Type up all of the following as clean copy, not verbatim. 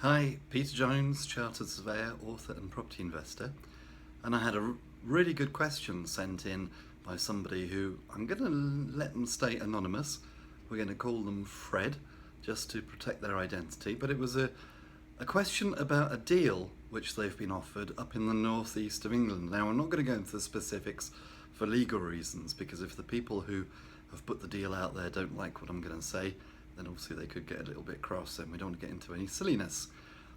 Hi, Peter Jones, Chartered Surveyor, author and property investor. And I had a really good question sent in by somebody who I'm going to let them stay anonymous. We're going to call them Fred, just to protect their identity. But it was a question about a deal which they've been offered up in the northeast of England. Now, I'm not going to go into the specifics for legal reasons, because if the people who have put the deal out there don't like what I'm going to say, then obviously they could get a little bit cross, and we don't want to get into any silliness.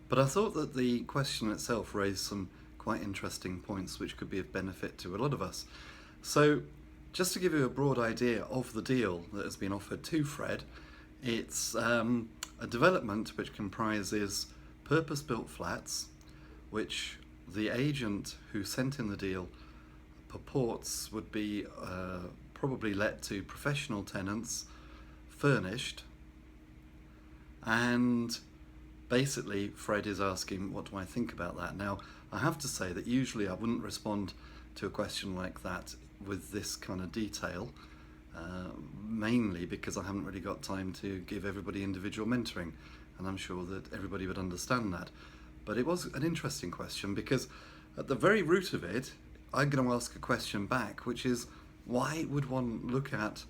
But I thought that the question itself raised some quite interesting points which could be of benefit to a lot of us. So, just to give you a broad idea of the deal that has been offered to Fred, it's a development which comprises purpose-built flats, which the agent who sent in the deal purports would be probably let to professional tenants, furnished, and basically Fred is asking, what do I think about that? Now, I have to say that usually I wouldn't respond to a question like that with this kind of detail, mainly because I haven't really got time to give everybody individual mentoring, and I'm sure that everybody would understand that. But it was an interesting question, because at the very root of it, I'm going to ask a question back, which is, why would one look at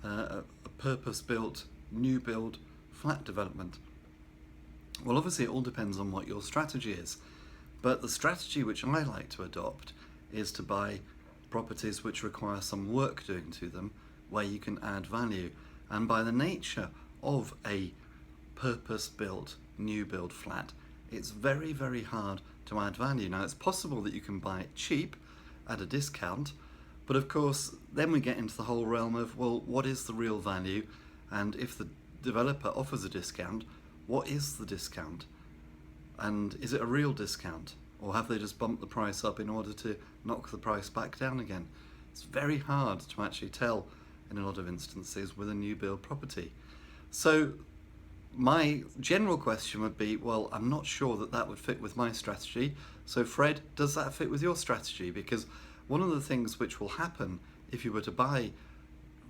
a purpose-built, new build flat development? Well, obviously it all depends on what your strategy is, but the strategy which I like to adopt is to buy properties which require some work doing to them, where you can add value. And by the nature of a purpose-built new build flat, it's very, very hard to add value. Now, it's possible that you can buy it cheap at a discount, but of course then we get into the whole realm of, well, what is the real value? And if the developer offers a discount, what is the discount? And is it a real discount? Or have they just bumped the price up in order to knock the price back down again? It's very hard to actually tell in a lot of instances with a new build property. So my general question would be, well, I'm not sure that that would fit with my strategy. So Fred, does that fit with your strategy? Because one of the things which will happen if you were to buy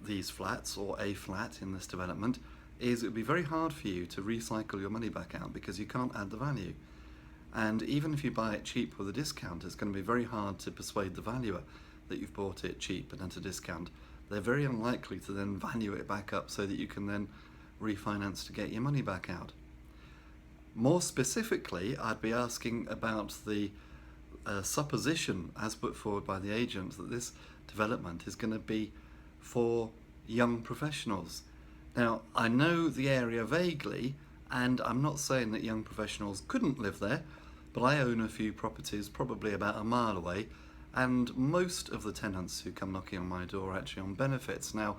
these flats, or a flat in this development, is it would be very hard for you to recycle your money back out, because you can't add the value. And even if you buy it cheap with a discount, it's going to be very hard to persuade the valuer that you've bought it cheap and at a discount. They're very unlikely to then value it back up so that you can then refinance to get your money back out. More specifically, I'd be asking about the supposition as put forward by the agent that this development is going to be for young professionals. Now, I know the area vaguely, and I'm not saying that young professionals couldn't live there, but I own a few properties probably about a mile away, and most of the tenants who come knocking on my door are actually on benefits. Now,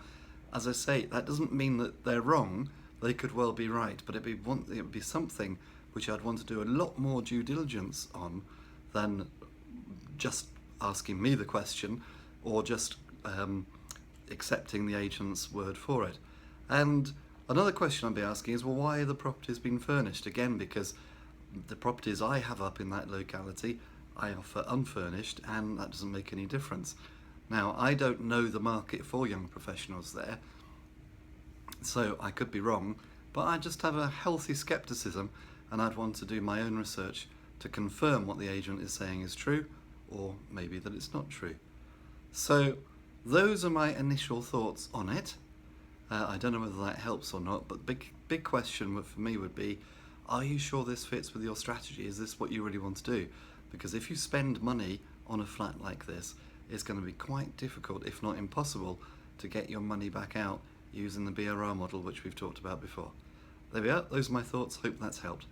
as I say, that doesn't mean that they're wrong. They could well be right, but it would be something which I'd want to do a lot more due diligence on than just asking me the question, or just accepting the agent's word for it. And another question I'd be asking is, well, why are the properties being furnished? Again, because the properties I have up in that locality, I offer unfurnished, and that doesn't make any difference. Now, I don't know the market for young professionals there, so I could be wrong, but I just have a healthy skepticism, and I'd want to do my own research to confirm what the agent is saying is true, or maybe that it's not true. So those are my initial thoughts on it. I don't know whether that helps or not, but the big question for me would be, are you sure this fits with your strategy? Is this what you really want to do? Because if you spend money on a flat like this, it's going to be quite difficult, if not impossible, to get your money back out using the BRR model, which we've talked about before. There we are, those are my thoughts, hope that's helped.